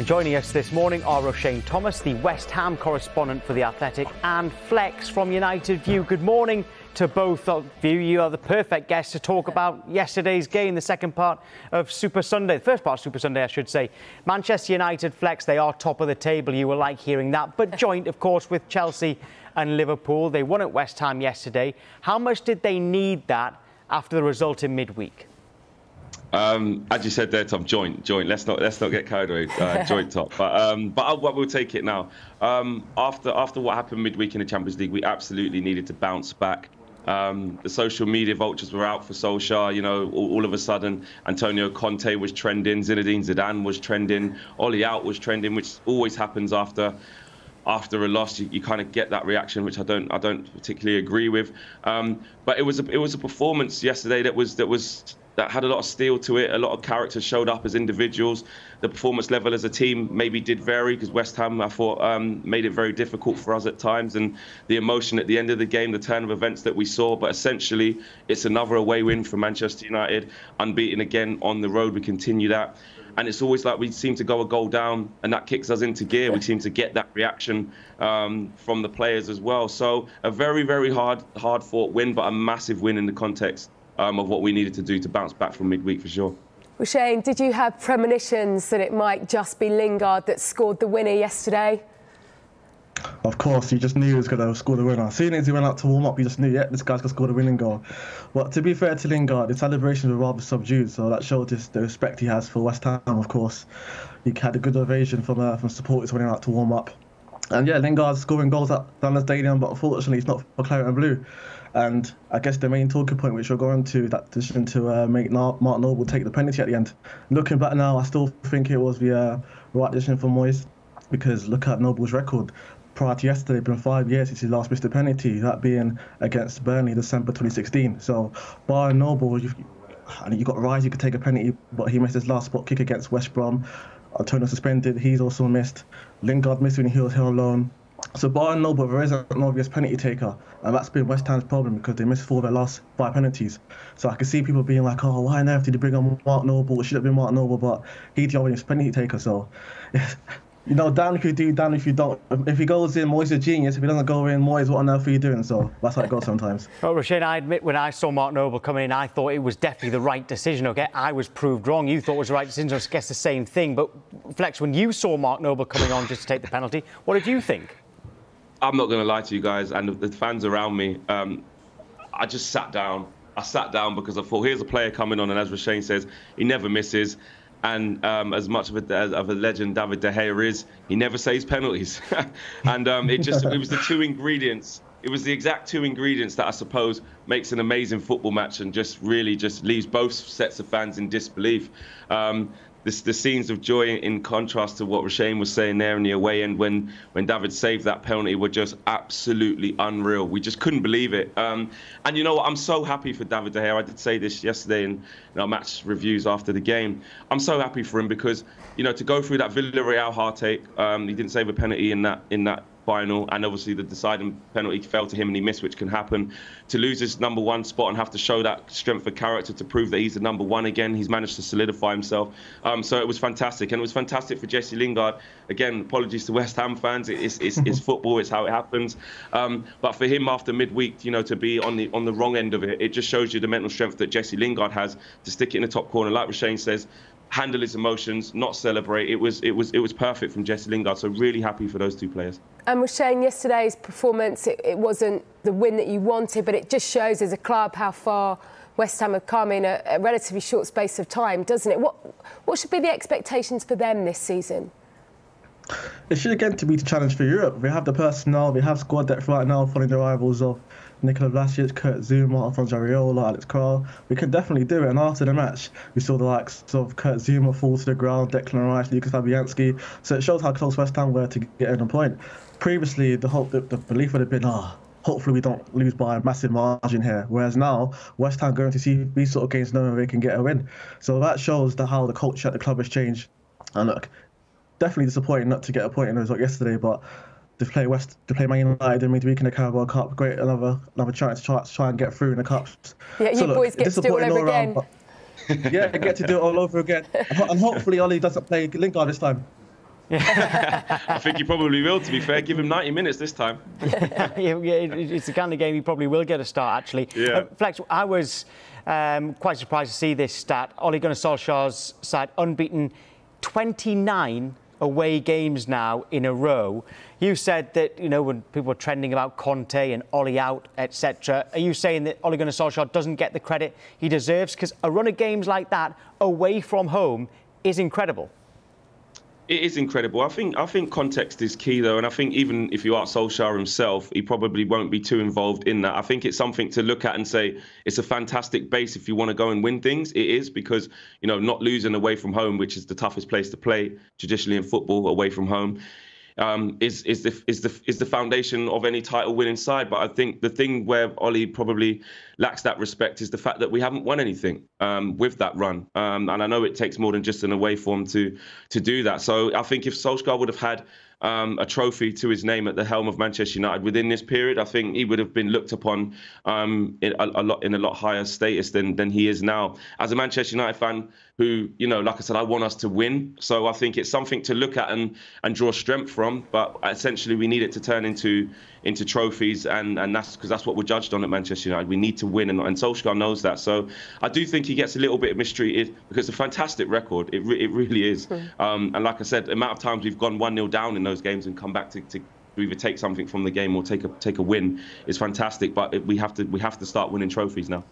And joining us this morning are Roshane Thomas, the West Ham correspondent for The Athletic, and Flex from United View. Good morning to both of you. You are the perfect guests to talk about yesterday's game, the second part of Super Sunday. The first part of Super Sunday, I should say. Manchester United, Flex, they are top of the table. You will like hearing that. But joint, of course, with Chelsea and Liverpool. They won at West Ham yesterday. How much did they need that after the result in midweek? As you said there, Tom, joint. Let's not get carried away. Joint top, but we'll take it now. After what happened midweek in the Champions League, we absolutely needed to bounce back. The social media vultures were out for Solskjaer. You know, all of a sudden, Antonio Conte was trending, Zinedine Zidane was trending, Ollie out was trending, which always happens after a loss. You kind of get that reaction, which I don't particularly agree with. But it was a performance yesterday that had a lot of steel to it. A lot of characters showed up as individuals. The performance level as a team maybe did vary because West Ham, I thought, made it very difficult for us at times. And the emotion at the end of the game, the turn of events that we saw. But essentially, it's another away win for Manchester United. Unbeaten again on the road. We continue that. And it's always like we seem to go a goal down and that kicks us into gear. We seem to get that reaction from the players as well. So a very, very hard fought win, but a massive win in the context of what we needed to do to bounce back from midweek for sure. Roshane, did you have premonitions that it might just be Lingard that scored the winner yesterday? Of course, you just knew he was going to score the winner. As soon as he went out to warm up, you just knew, yeah, this guy's going to score the winning goal. But to be fair to Lingard, his celebrations were rather subdued, so that showed the respect he has for West Ham, of course. He had a good ovation from supporters when he went out to warm up. And yeah, Lingard's scoring goals at the stadium, but unfortunately it's not for Claret and Blue. And I guess the main talking point which we're going to, that decision to make Mark Noble take the penalty at the end. Looking back now, I still think it was the right decision for Moyes, because look at Noble's record. Prior to yesterday, it's been 5 years since he last missed a penalty, that being against Burnley, December 2016. So, bar Noble, you've got Rice, you could take a penalty, but he missed his last spot kick against West Brom. Antonio suspended, he's also missed. Lingard missed when he was here alone. So, bar Noble, there isn't an obvious penalty taker, and that's been West Ham's problem because they missed 4 of their last 5 penalties. So, I can see people being like, oh, why on earth did he bring on Mark Noble? It should have been Mark Noble, but he's the obvious penalty taker, so. You know, down if you do, down if you don't. If he goes in, Moyes is a genius. If he doesn't go in, Moyes, what on earth are you doing? So that's how it goes sometimes. Well, Roshane, I admit when I saw Mark Noble coming in, I thought it was definitely the right decision. OK, I was proved wrong. You thought it was the right decision. So I guess the same thing. But Flex, when you saw Mark Noble coming on just to take the penalty, what did you think? I'm not going to lie to you guys and the fans around me. I just sat down. I sat down because I thought, here's a player coming on, and as Roshane says, he never misses. And as much of a legend David De Gea is, he never saves penalties. And it was the two ingredients. It was the exact 2 ingredients that I suppose makes an amazing football match and just really leaves both sets of fans in disbelief. The scenes of joy, in contrast to what Roshane was saying there in the away end when David saved that penalty, were just absolutely unreal. We just couldn't believe it. And you know what? I'm so happy for David De Gea. I did say this yesterday in our match reviews after the game. I'm so happy for him because, you know, to go through that Villarreal heartache, he didn't save a penalty in that final, and obviously the deciding penalty fell to him and he missed, which can happen. To lose his #1 spot and have to show that strength of character to prove that he's the #1 again, he's managed to solidify himself. So it was fantastic, and it was fantastic for Jesse Lingard. Again, apologies to West Ham fans. It's football. It's how it happens. But for him after midweek, you know, to be on the wrong end of it, it just shows you the mental strength that Jesse Lingard has to stick it in the top corner, like Roshane says. Handle his emotions, not celebrate. It was perfect from Jesse Lingard. So really happy for those 2 players. And Roshane, yesterday's performance, it wasn't the win that you wanted, but it just shows as a club how far West Ham have come in a relatively short space of time, doesn't it? What should be the expectations for them this season? It should again to be the challenge for Europe. We have the personnel, we have squad depth right now following the arrivals of Nikola Vlasic, Kurt Zouma, Alphonso Areola, Alex Kral. We can definitely do it. And after the match, we saw the likes of Kurt Zouma fall to the ground, Declan Rice, Lucas Fabianski. So it shows how close West Ham were to getting a point. Previously, the belief would have been, hopefully we don't lose by a massive margin here. Whereas now, West Ham going to see these sort of games knowing they can get a win. So that shows how the culture at the club has changed. And look, definitely disappointing not to get a point in the result yesterday, but to play Man United in midweek in the Carabao Cup, great, another chance to try and get through in the cups. Yeah, you boys get to do it all over again. Yeah, get to do it all over again. And hopefully Ollie doesn't play Lingard this time. I think he probably will, to be fair. Give him 90 minutes this time. It's the kind of game he probably will get a start, actually. Yeah. Flex, I was quite surprised to see this stat. Ole Gunnar Solskjaer's side unbeaten 29 away games now in a row. You said that, you know, when people were trending about Conte and Ole out, etc., are you saying that Ole Gunnar Solskjaer doesn't get the credit he deserves? Because a run of games like that away from home is incredible. It is incredible. I think context is key, though, and I think even if you ask Solskjaer himself, he probably won't be too involved in that. I think it's something to look at and say it's a fantastic base if you want to go and win things. It is, because, you know, not losing away from home, which is the toughest place to play traditionally in football, away from home, is the foundation of any title-winning side. But I think the thing where Ole probably lacks that respect is the fact that we haven't won anything with that run. And I know it takes more than just an away form to do that. So I think if Solskjaer would have had a trophy to his name at the helm of Manchester United within this period, I think he would have been looked upon in a lot higher status than he is now. As a Manchester United fan who, you know, like I said, I want us to win. So I think it's something to look at and draw strength from. But essentially, we need it to turn into trophies, and that's because that's what we're judged on at Manchester United. We need to win, and Solskjaer knows that. So I do think he gets a little bit mistreated, because it's a fantastic record. It really is. And like I said, the amount of times we've gone 1-0 down in those games and come back to either take something from the game or take a win is fantastic. But we have to start winning trophies now.